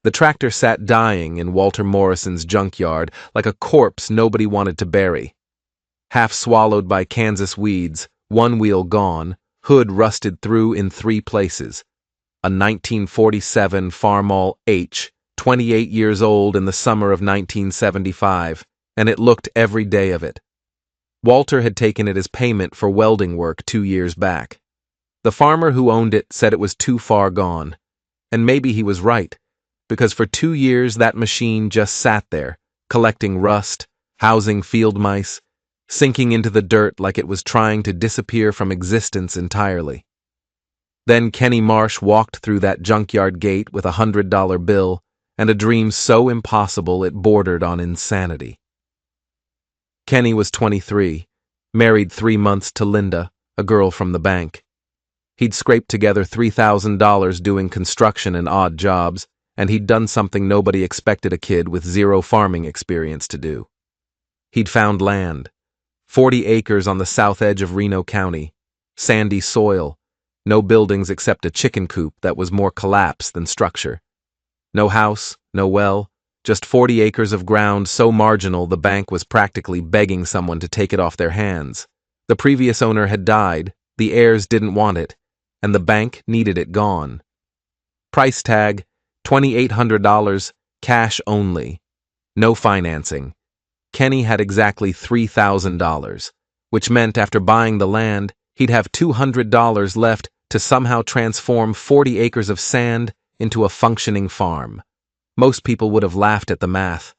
The tractor sat dying in Walter Morrison's junkyard like a corpse nobody wanted to bury. Half swallowed by Kansas weeds, one wheel gone, hood rusted through in 3 places. A 1947 Farmall H, 28 years old in the summer of 1975, and it looked every day of it. Walter had taken it as payment for welding work 2 years back. The farmer who owned it said it was too far gone, and maybe he was right, because for 2 years that machine just sat there, collecting rust, housing field mice, sinking into the dirt like it was trying to disappear from existence entirely. Then Kenny Marsh walked through that junkyard gate with a $100 bill and a dream so impossible it bordered on insanity. Kenny was 23, married 3 months to Linda, a girl from the bank. He'd scraped together $3,000 doing construction and odd jobs, and he'd done something nobody expected a kid with 0 farming experience to do. He'd found land, 40 acres on the south edge of Reno County, sandy soil, no buildings except a chicken coop that was more collapse than structure. No house, no well, just 40 acres of ground so marginal the bank was practically begging someone to take it off their hands. The previous owner had died, the heirs didn't want it, and the bank needed it gone. Price tag, $2,800, cash only. No financing. Kenny had exactly $3,000, which meant after buying the land, he'd have $200 left to somehow transform 40 acres of sand into a functioning farm. Most people would have laughed at the math.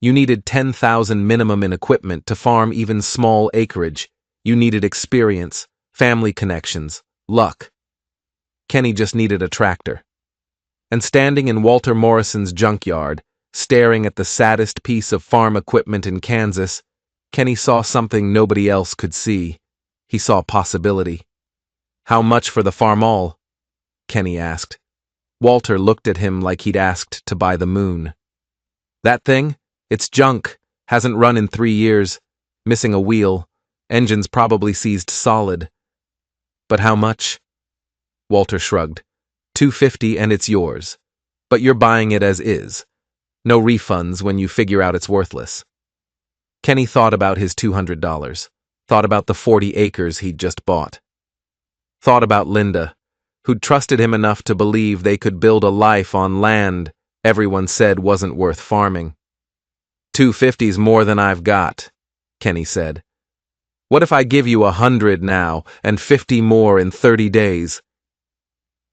You needed $10,000 minimum in equipment to farm even small acreage. You needed experience, family connections, luck. Kenny just needed a tractor. And standing in Walter Morrison's junkyard, staring at the saddest piece of farm equipment in Kansas, Kenny saw something nobody else could see. He saw possibility. "How much for the Farmall?" Kenny asked. Walter looked at him like he'd asked to buy the moon. "That thing? It's junk. Hasn't run in 3 years. Missing a wheel. Engine's probably seized solid." "But how much?" Walter shrugged. $250 and it's yours. But you're buying it as is. No refunds when you figure out it's worthless." Kenny thought about his $200. Thought about the 40 acres he'd just bought. Thought about Linda, who'd trusted him enough to believe they could build a life on land everyone said wasn't worth farming. "$250's more than I've got," Kenny said. "What if I give you 100 now and 50 more in 30 days?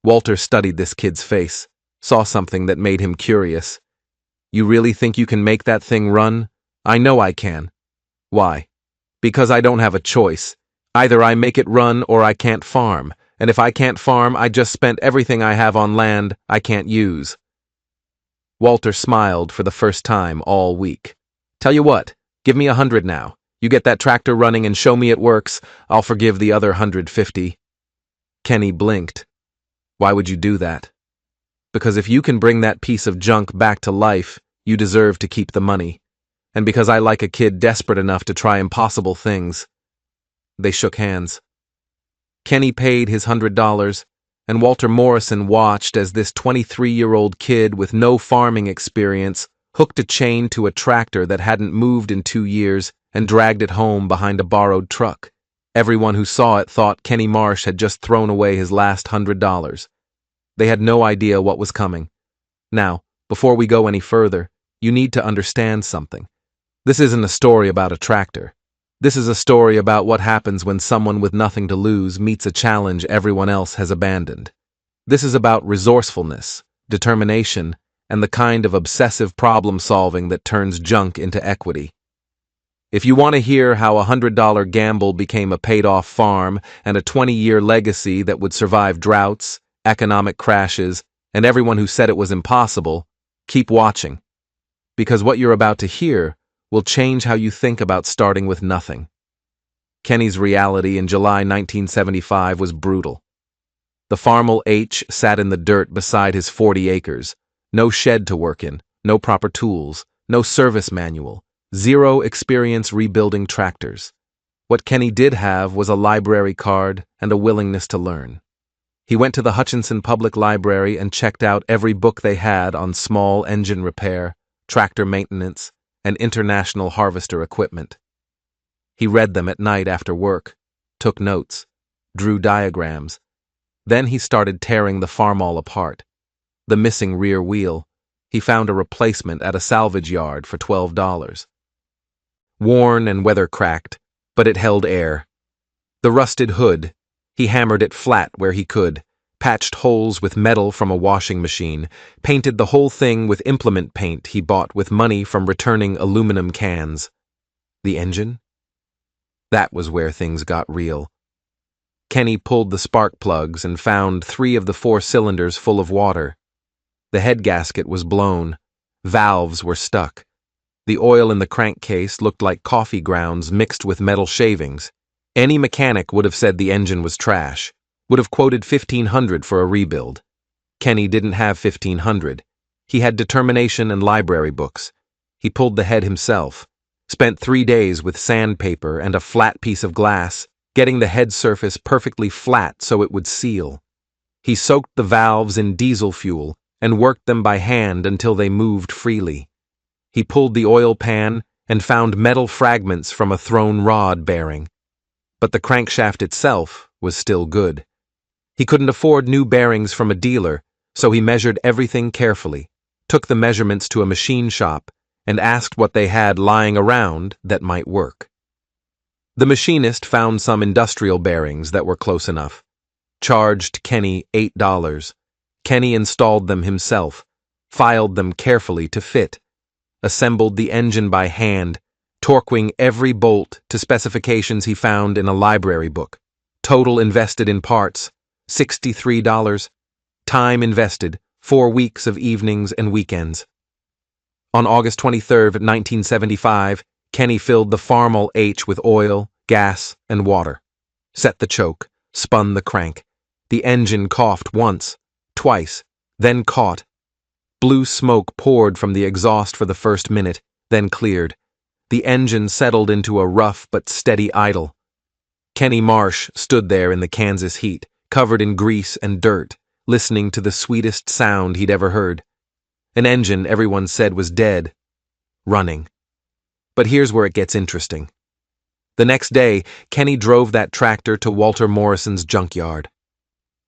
Walter studied this kid's face, saw something that made him curious. "You really think you can make that thing run?" "I know I can." "Why?" "Because I don't have a choice. Either I make it run or I can't farm. And if I can't farm, I just spent everything I have on land I can't use." Walter smiled for the first time all week. "Tell you what, give me 100 now. You get that tractor running and show me it works, I'll forgive the other 150. Kenny blinked. "Why would you do that?" "Because if you can bring that piece of junk back to life, you deserve to keep the money. And because I like a kid desperate enough to try impossible things." They shook hands. Kenny paid his $100, and Walter Morrison watched as this 23-year-old kid with no farming experience hooked a chain to a tractor that hadn't moved in 2 years and dragged it home behind a borrowed truck. Everyone who saw it thought Kenny Marsh had just thrown away his last $100. They had no idea what was coming. Now, before we go any further, you need to understand something. This isn't a story about a tractor. This is a story about what happens when someone with nothing to lose meets a challenge everyone else has abandoned. This is about resourcefulness, determination, and the kind of obsessive problem-solving that turns junk into equity. If you want to hear how a $100 gamble became a paid-off farm and a 20-year legacy that would survive droughts, economic crashes, and everyone who said it was impossible, keep watching. Because what you're about to hear will change how you think about starting with nothing. Kenny's reality in July 1975 was brutal. The Farmall H sat in the dirt beside his 40 acres. No shed to work in, no proper tools, no service manual, 0 experience rebuilding tractors. What Kenny did have was a library card and a willingness to learn. He went to the Hutchinson Public Library and checked out every book they had on small engine repair, tractor maintenance, and international harvester equipment. He read them at night after work, took notes, drew diagrams. Then he started tearing the Farmall apart. The missing rear wheel, he found a replacement at a salvage yard for $12. Worn and weather-cracked, but it held air. The rusted hood, he hammered it flat where he could, patched holes with metal from a washing machine, painted the whole thing with implement paint he bought with money from returning aluminum cans. The engine? That was where things got real. Kenny pulled the spark plugs and found 3 of the 4 cylinders full of water. The head gasket was blown. Valves were stuck. The oil in the crankcase looked like coffee grounds mixed with metal shavings. Any mechanic would have said the engine was trash, would have quoted $1,500 for a rebuild. Kenny didn't have $1,500. He had determination and library books. He pulled the head himself, spent 3 days with sandpaper and a flat piece of glass, getting the head surface perfectly flat so it would seal. He soaked the valves in diesel fuel and worked them by hand until they moved freely. He pulled the oil pan and found metal fragments from a thrown rod bearing. But the crankshaft itself was still good. He couldn't afford new bearings from a dealer, so he measured everything carefully, took the measurements to a machine shop, and asked what they had lying around that might work. The machinist found some industrial bearings that were close enough, charged Kenny $8. Kenny installed them himself, filed them carefully to fit, assembled the engine by hand, torquing every bolt to specifications he found in a library book. Total invested in parts, $63. Time invested, 4 weeks of evenings and weekends. On August 23, 1975, Kenny filled the Farmall H with oil, gas, and water. Set the choke, spun the crank. The engine coughed once, twice, then caught. Blue smoke poured from the exhaust for the first minute, then cleared. The engine settled into a rough but steady idle. Kenny Marsh stood there in the Kansas heat, covered in grease and dirt, listening to the sweetest sound he'd ever heard. An engine everyone said was dead, running. But here's where it gets interesting. The next day, Kenny drove that tractor to Walter Morrison's junkyard.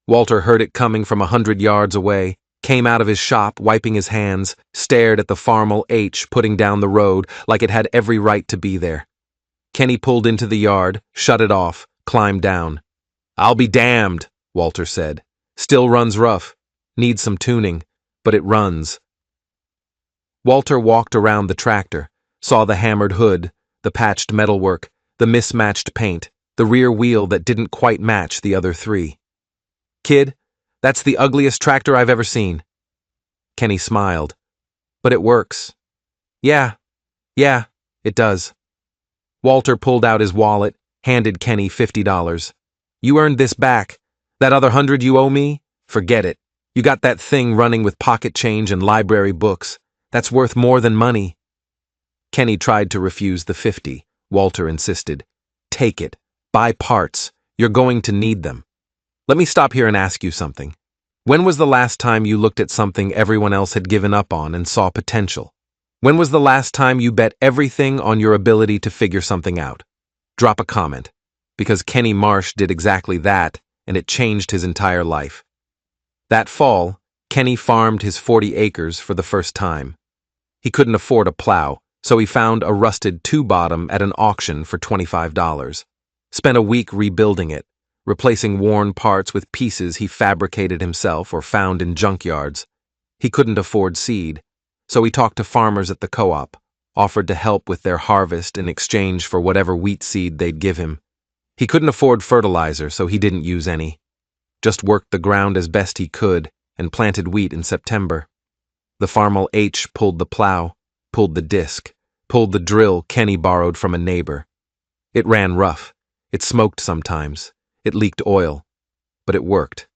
Walter heard it coming from 100 yards away, came out of his shop wiping his hands, stared at the Farmall H putting down the road like it had every right to be there. Kenny pulled into the yard, shut it off, climbed down. "I'll be damned," Walter said. "Still runs rough. Needs some tuning, but it runs." Walter walked around the tractor, saw the hammered hood, the patched metalwork, the mismatched paint, the rear wheel that didn't quite match the other 3. "Kid, that's the ugliest tractor I've ever seen." Kenny smiled. "But it works." Yeah, it does." Walter pulled out his wallet, handed Kenny $50. "You earned this back. That other 100 you owe me? Forget it. You got that thing running with pocket change and library books. That's worth more than money." Kenny tried to refuse the 50. Walter insisted. "Take it. Buy parts. You're going to need them. Let me stop here and ask you something. When was the last time you looked at something everyone else had given up on and saw potential? When was the last time you bet everything on your ability to figure something out? Drop a comment, because Kenny Marsh did exactly that, and it changed his entire life. That fall, Kenny farmed his 40 acres for the first time. He couldn't afford a plow, so he found a rusted 2-bottom at an auction for $25. Spent a week rebuilding it, replacing worn parts with pieces he fabricated himself or found in junkyards. He couldn't afford seed, so he talked to farmers at the co-op, offered to help with their harvest in exchange for whatever wheat seed they'd give him. He couldn't afford fertilizer, so he didn't use any. Just worked the ground as best he could and planted wheat in September. The Farmall H pulled the plow, pulled the disc, pulled the drill Kenny borrowed from a neighbor. It ran rough. It smoked sometimes. It leaked oil. But it worked.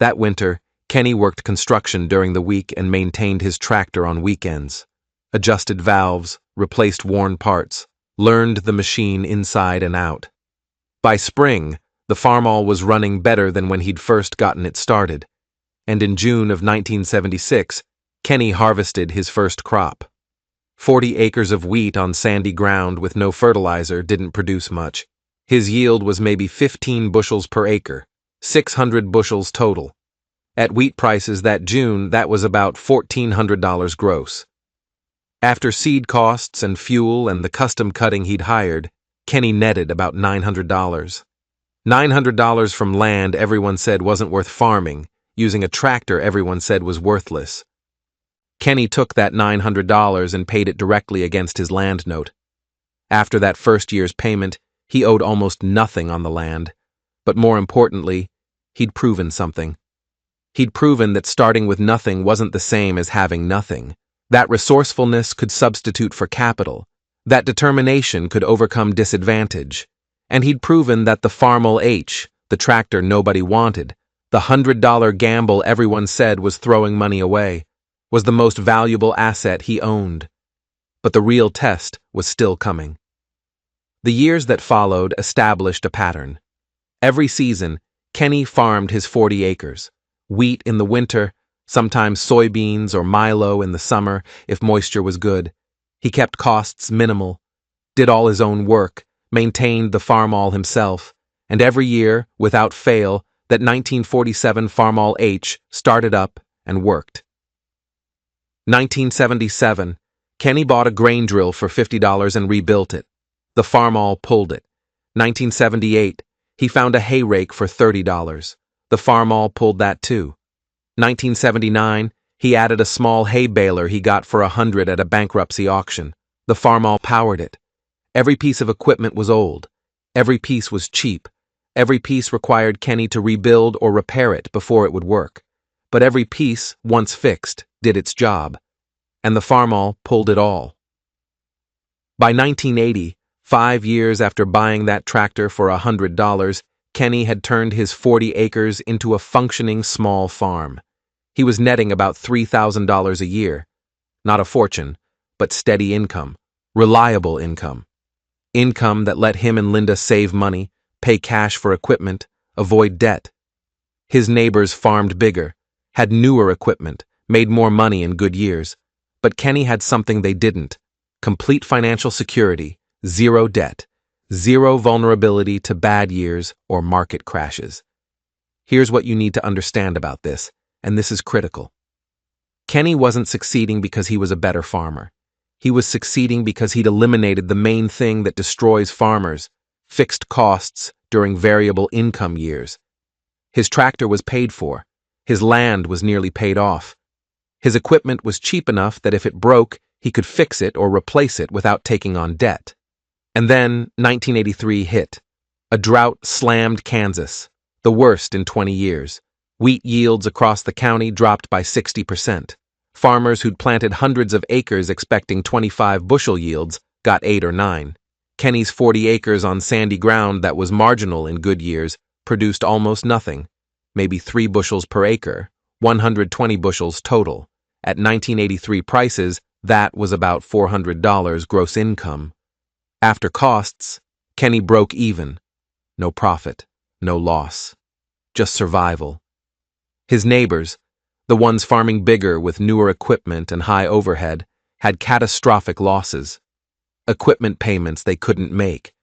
That winter, Kenny worked construction during the week and maintained his tractor on weekends. Adjusted valves, replaced worn parts, learned the machine inside and out. By spring, The Farmall was running better than when he'd first gotten it started, and in June of 1976, Kenny harvested his first crop. 40 acres of wheat on sandy ground with no fertilizer didn't produce much. His yield was maybe 15 bushels per acre, 600 bushels total. At wheat prices that June, that was about $1,400 gross. After seed costs and fuel and the custom cutting he'd hired, Kenny netted about $900. $900 from land everyone said wasn't worth farming, using a tractor everyone said was worthless. Kenny took that $900 and paid it directly against his land note. After that first year's payment, he owed almost nothing on the land. But more importantly, he'd proven something. He'd proven that starting with nothing wasn't the same as having nothing. That resourcefulness could substitute for capital. That determination could overcome disadvantage. And he'd proven that the Farmall H, the tractor nobody wanted, the $100 gamble everyone said was throwing money away, was the most valuable asset he owned. But the real test was still coming. The years that followed established a pattern. Every season, Kenny farmed his 40 acres. Wheat in the winter, sometimes soybeans or milo in the summer if moisture was good. He kept costs minimal, did all his own work, maintained the Farmall himself, and every year, without fail, that 1947 Farmall H started up and worked. 1977, Kenny bought a grain drill for $50 and rebuilt it. The Farmall pulled it. 1978, he found a hay rake for $30. The Farmall pulled that too. 1979, he added a small hay baler he got for $100 at a bankruptcy auction. The Farmall powered it. Every piece of equipment was old. Every piece was cheap. Every piece required Kenny to rebuild or repair it before it would work. But every piece, once fixed, did its job. And the Farmall pulled it all. By 1980, 5 years after buying that tractor for $100, Kenny had turned his 40 acres into a functioning small farm. He was netting about $3,000 a year. Not a fortune, but steady income, reliable income. Income that let him and Linda save money, pay cash for equipment, avoid debt. His neighbors farmed bigger, had newer equipment, made more money in good years. But Kenny had something they didn't: complete financial security, zero debt, zero vulnerability to bad years or market crashes. Here's what you need to understand about this, and this is critical. Kenny wasn't succeeding because he was a better farmer. He was succeeding because he'd eliminated the main thing that destroys farmers: fixed costs during variable income years. His tractor was paid for. His land was nearly paid off. His equipment was cheap enough that if it broke, he could fix it or replace it without taking on debt. And then 1983 hit. A drought slammed Kansas, the worst in 20 years. Wheat yields across the county dropped by 60%. Farmers who'd planted hundreds of acres expecting 25 bushel yields got 8 or 9. Kenny's 40 acres on sandy ground that was marginal in good years produced almost nothing, maybe 3 bushels per acre, 120 bushels total. At 1983 prices, that was about $400 gross income. After costs, Kenny broke even. No profit, no loss, just survival. His neighbors, the ones farming bigger with newer equipment and high overhead, had catastrophic losses. Equipment payments they couldn't make,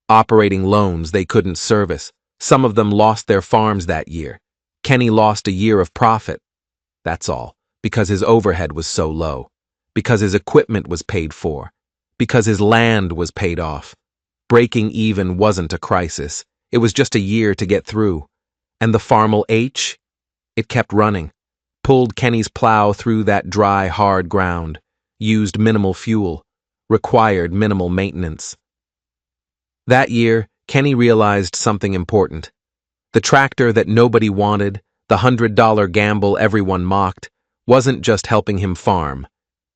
operating loans they couldn't service. Some of them lost their farms that year. Kenny lost a year of profit. That's all, because his overhead was so low, because his equipment was paid for, because his land was paid off. Breaking even wasn't a crisis. It was just a year to get through. And the Farmall H? It kept running, pulled Kenny's plow through that dry, hard ground, used minimal fuel, required minimal maintenance. That year, Kenny realized something important. The tractor that nobody wanted, the $100 gamble everyone mocked, wasn't just helping him farm.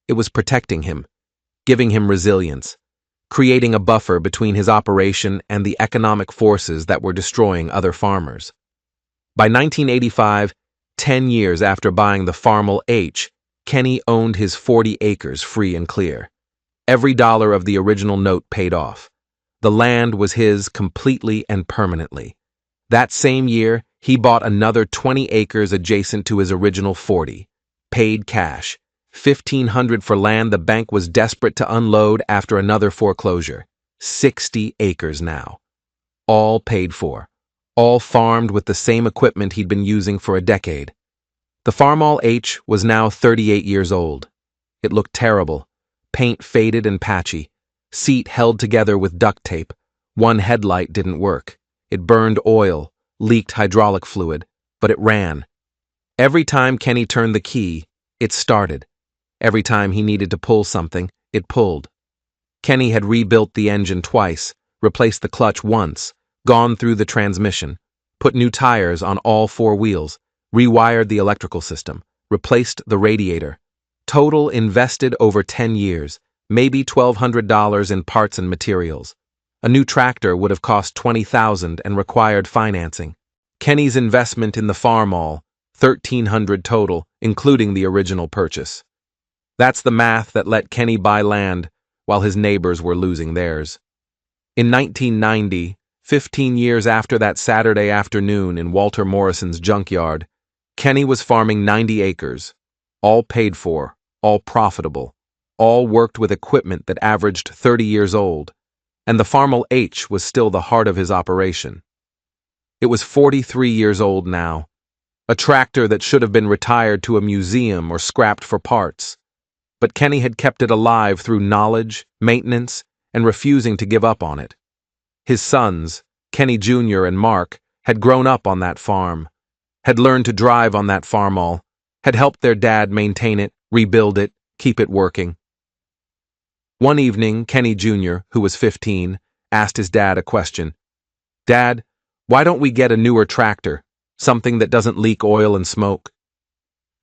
It was protecting him, giving him resilience, creating a buffer between his operation and the economic forces that were destroying other farmers. By 1985, 10 years after buying the Farmall H, Kenny owned his 40 acres free and clear. Every dollar of the original note paid off. The land was his completely and permanently. That same year, he bought another 20 acres adjacent to his original 40. Paid cash. $1,500 for land the bank was desperate to unload after another foreclosure. 60 acres now. All paid for. All farmed with the same equipment he'd been using for a decade. The Farmall H was now 38 years old. It looked terrible. Paint faded and patchy. Seat held together with duct tape. One headlight didn't work. It burned oil, leaked hydraulic fluid, but it ran. Every time Kenny turned the key, it started. Every time he needed to pull something, it pulled. Kenny had rebuilt the engine twice, replaced the clutch once, gone through the transmission, put new tires on all four wheels, rewired the electrical system, replaced the radiator. Total invested over 10 years, maybe $1,200 in parts and materials. A new tractor would have cost $20,000 and required financing. Kenny's investment in the Farmall, $1,300 total, including the original purchase. That's the math that let Kenny buy land while his neighbors were losing theirs. In 1990, 15 years after that Saturday afternoon in Walter Morrison's junkyard, Kenny was farming 90 acres, all paid for, all profitable, all worked with equipment that averaged 30 years old, and the Farmall H was still the heart of his operation. It was 43 years old now, a tractor that should have been retired to a museum or scrapped for parts. But Kenny had kept it alive through knowledge, maintenance, and refusing to give up on it. His sons, Kenny Jr. and Mark, had grown up on that farm, had learned to drive on that Farmall, had helped their dad maintain it, rebuild it, keep it working. One evening, Kenny Jr., who was 15, asked his dad a question. "Dad, why don't we get a newer tractor, something that doesn't leak oil and smoke?"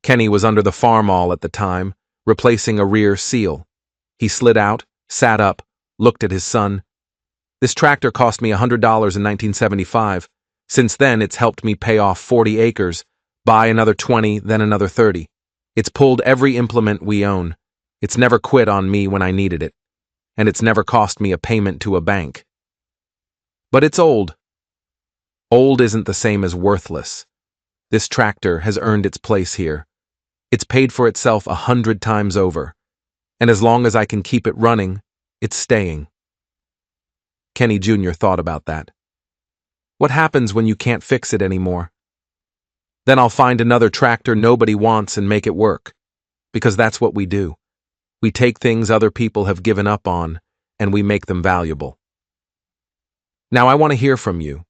Kenny was under the Farmall at the time, replacing a rear seal. He slid out, sat up, looked at his son. "This tractor cost me $100 in 1975. Since then, it's helped me pay off 40 acres, buy another 20, then another 30. It's pulled every implement we own. It's never quit on me when I needed it. And it's never cost me a payment to a bank. But it's old. Old isn't the same as worthless. This tractor has earned its place here. It's paid for itself 100 times over. And as long as I can keep it running, it's staying." Kenny Jr. thought about that. "What happens when you can't fix it anymore?" "Then I'll find another tractor nobody wants and make it work. Because that's what we do. We take things other people have given up on, and we make them valuable." Now I want to hear from you.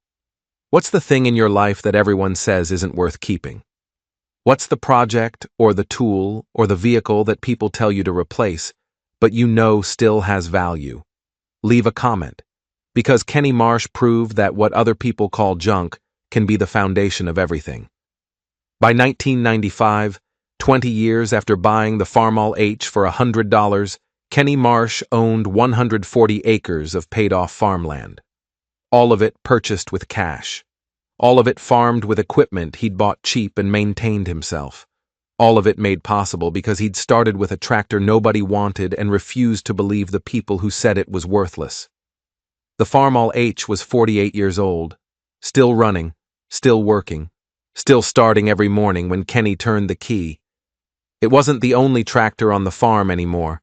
What's the thing in your life that everyone says isn't worth keeping? What's the project, or the tool, or the vehicle that people tell you to replace, but you know still has value? Leave a comment. Because Kenny Marsh proved that what other people call junk can be the foundation of everything. By 1995, 20 years after buying the Farmall H for $100, Kenny Marsh owned 140 acres of paid-off farmland. All of it purchased with cash. All of it farmed with equipment he'd bought cheap and maintained himself. All of it made possible because he'd started with a tractor nobody wanted and refused to believe the people who said it was worthless. The Farmall H was 48 years old, still running, still working, still starting every morning when Kenny turned the key. It wasn't the only tractor on the farm anymore.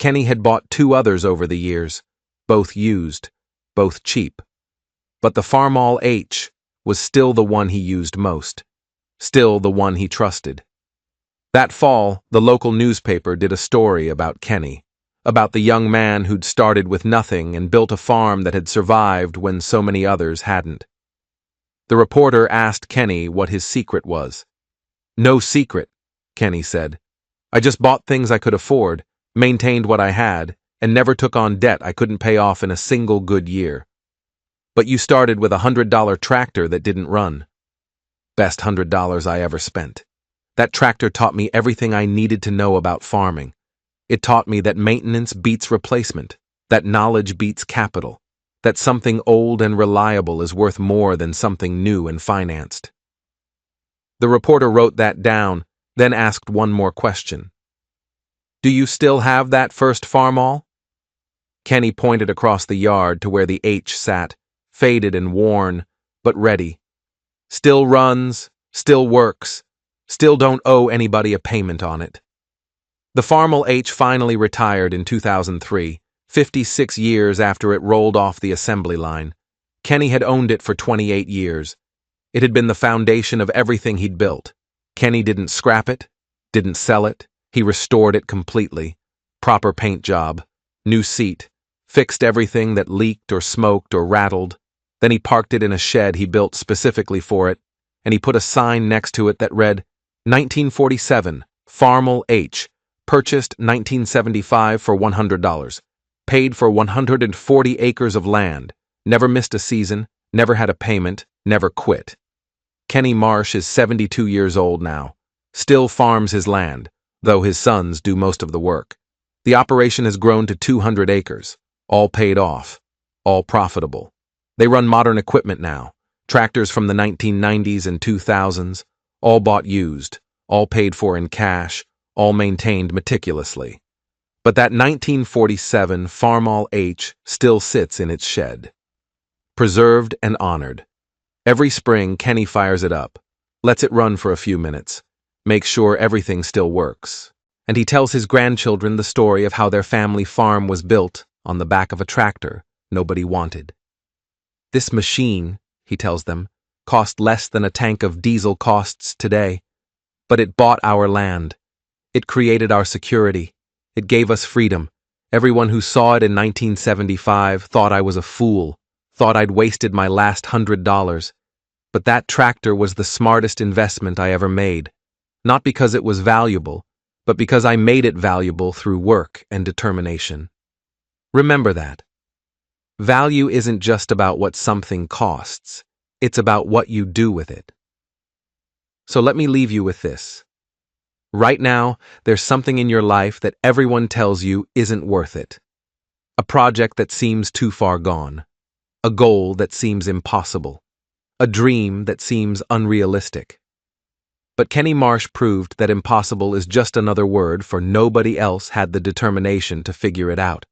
Kenny had bought 2 others over the years, both used, both cheap. But the Farmall H was still the one he used most, still the one he trusted. That fall, the local newspaper did a story about Kenny, about the young man who'd started with nothing and built a farm that had survived when so many others hadn't. The reporter asked Kenny what his secret was. "No secret," Kenny said. "I just bought things I could afford, maintained what I had, and never took on debt I couldn't pay off in a single good year." "But you started with a $100 tractor that didn't run." "Best $100 I ever spent. That tractor taught me everything I needed to know about farming. It taught me that maintenance beats replacement, that knowledge beats capital, that something old and reliable is worth more than something new and financed." The reporter wrote that down, then asked one more question. "Do you still have that first Farmall?" Kenny pointed across the yard to where the H sat, faded and worn, but ready. Still runs, still works, still don't owe anybody a payment on it. The Farmall H finally retired in 2003, 56 years after it rolled off the assembly line. Kenny had owned it for 28 years. It had been the foundation of everything he'd built. Kenny didn't scrap it, didn't sell it, he restored it completely. Proper paint job, new seat, fixed everything that leaked or smoked or rattled. Then he parked it in a shed he built specifically for it, and he put a sign next to it that read, 1947, Farmall H, purchased 1975 for $100, paid for 140 acres of land, never missed a season, never had a payment, never quit. Kenny Marsh is 72 years old now, still farms his land, though his sons do most of the work. The operation has grown to 200 acres, all paid off, all profitable. They run modern equipment now, tractors from the 1990s and 2000s, all bought used, all paid for in cash, all maintained meticulously. But that 1947 Farmall H still sits in its shed. Preserved and honored. Every spring, Kenny fires it up, lets it run for a few minutes, makes sure everything still works. And he tells his grandchildren the story of how their family farm was built on the back of a tractor nobody wanted. This machine, he tells them, cost less than a tank of diesel costs today, but it bought our land. It created our security. It gave us freedom. Everyone who saw it in 1975 thought I was a fool, thought I'd wasted my last $100. But that tractor was the smartest investment I ever made, not because it was valuable, but because I made it valuable through work and determination. Remember that. Value isn't just about what something costs, it's about what you do with it. So let me leave you with this. Right now, there's something in your life that everyone tells you isn't worth it. A project that seems too far gone. A goal that seems impossible. A dream that seems unrealistic. But Kenny Marsh proved that impossible is just another word for nobody else had the determination to figure it out.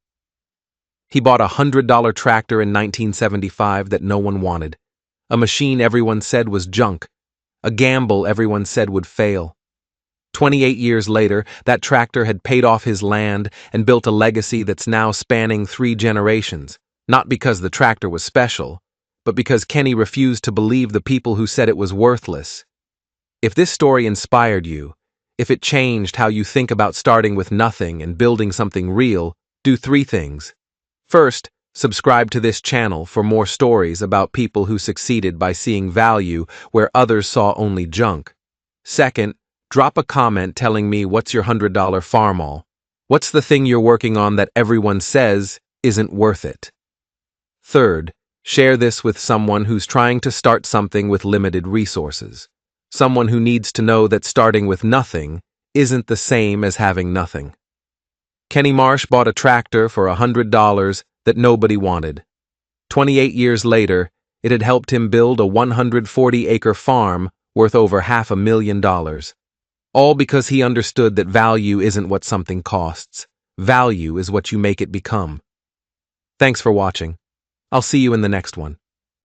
He bought a $100 tractor in 1975 that no one wanted. A machine everyone said was junk. A gamble everyone said would fail. 28 years later, that tractor had paid off his land and built a legacy that's now spanning 3 generations, not because the tractor was special, but because Kenny refused to believe the people who said it was worthless. If this story inspired you, if it changed how you think about starting with nothing and building something real, do 3 things. First, subscribe to this channel for more stories about people who succeeded by seeing value where others saw only junk. Second, drop a comment telling me what's your $100 Farmall. What's the thing you're working on that everyone says isn't worth it? Third, share this with someone who's trying to start something with limited resources. Someone who needs to know that starting with nothing isn't the same as having nothing. Kenny Marsh bought a tractor for $100 that nobody wanted. 28 years later, it had helped him build a 140-acre farm worth over $500,000. All because he understood that value isn't what something costs. Value is what you make it become. Thanks for watching. I'll see you in the next one.